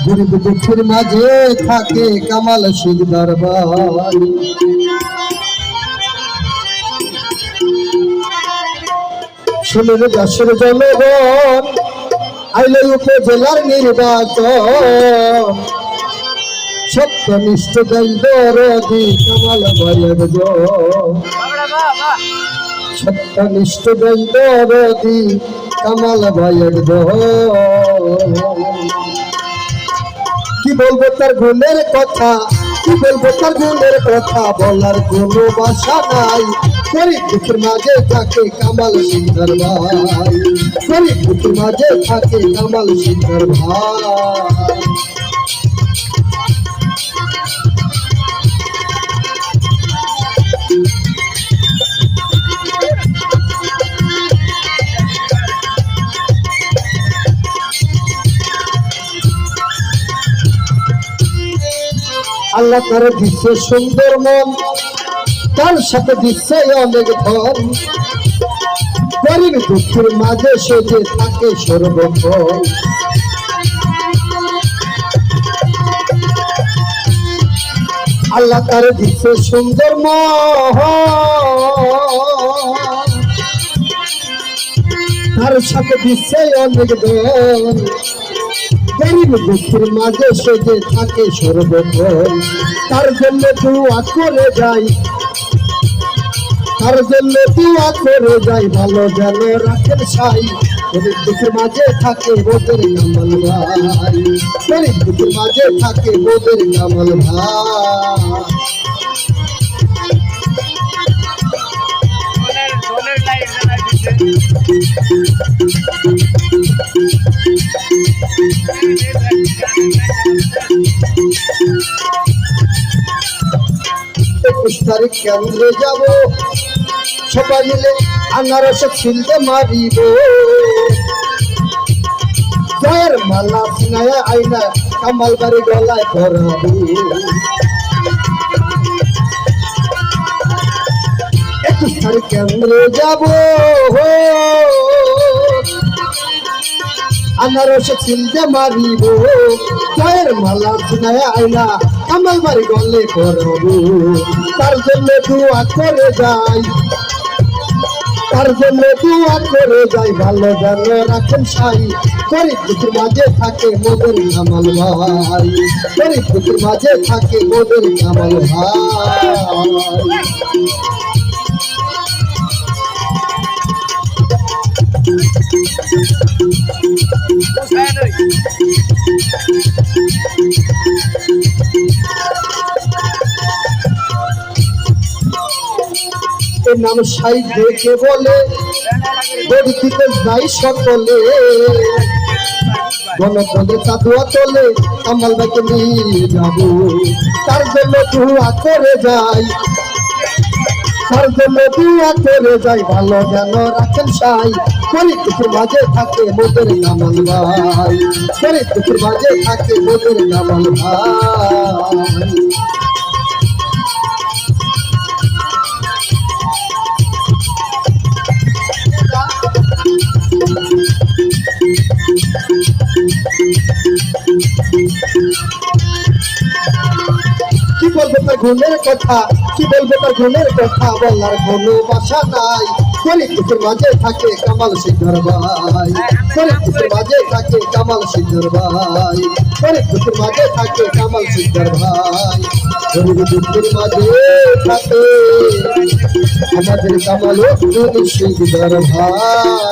গরিব দুঃখের মাঝে থাকে কামাল শিখ দরবার। শুনুন দেশের জনগণ, আইল উপজেলার নির্বাচন, সত্যনিষ্ঠ দরদি কামাল ভাইয়ের জয়। সত্যনিষ্ঠ দরদি কামাল ভাইয়ের জয়। কি বলবো তার গুণের কথা, কি বলবো তার গুণের কথা, বলার কোনো ভাষা নাই। গরিব দুঃখের মাঝে থাকে কামাল সিং দরবার। গরিব দুঃখের মাঝে থাকে কামাল সিং দরবার। আল্লাহ তার দিচ্ছে সুন্দর মন, তার সাথে দিচ্ছে অনেক ধন। গরিব দুঃখের মাঝে সে যে থাকে সর্বক্ষণ। আল্লাহ তার দিচ্ছে সুন্দর মন, তার সাথে দিচ্ছে অনেক ধন। গরিব দুঃখের মাঝে সে যে থাকে সর্বক্ষণ। তার জন্য দোয়া করে যাই, তার জন্য দোয়া করে যাই, ভালো যেন রাখেন সাই। গরিব দুঃখের মাঝে থাকে ওদের কামাল ভাই। গরিব দুঃখের মাঝে থাকে ওদের কামাল ভাই। তারিখ কেন্দ্রে যাব, সবাই মিলে আনারস ছিলতে মারিব। জয়ের মালা সিনায়া আইনা কামাল বাড়ি গলায় পরাবো। 21 তারিখ কেন্দ্রে যাব, আনারস ছিলতে মারিব। জয়ের মালা সিনায়া আইনা কামাল বাড়ি গলে পরাবো। তার জন্য দোয়া করে যাই, তার জন্য দোয়া করে যাই, ভালো যেন রাখেন সাই। গরিব দুঃখের মাঝে থাকে মোদের কামাল ভাই। গরিব দুঃখের মাঝে থাকে মোদের কামাল ভাই। নাম সাই দেখে বলে গরিব দিতে যাই সকলে। গণপদে চাঁদুয়া তোলে কামাল ভাইকে নিয়ে যাব। তার জন্য দোয়া করে যাই, তার জন্য দোয়া করে যাই, ভালো যেন রাখেন সাই। গরিব দুঃখের মাঝে থাকে মোদের কামাল ভাই। গরিব দুঃখের মাঝে থাকে মোদের কামাল ভাই। কি বলবো তার গুণের কথা, কি বলবো তার গুণের কথা, বলার কোনো ভাষা নাই। গরিব দুঃখের মাঝে থাকে কামাল সিংহর ভাই। গরিব দুঃখের মাঝে থাকে কামাল সিংহর ভাই। গরিব দুঃখের মাঝে থাকে কামাল সিংহর ভাই। গরিব দুঃখের মাঝে থাকে আমাদের কামাল সিংহর ভাই।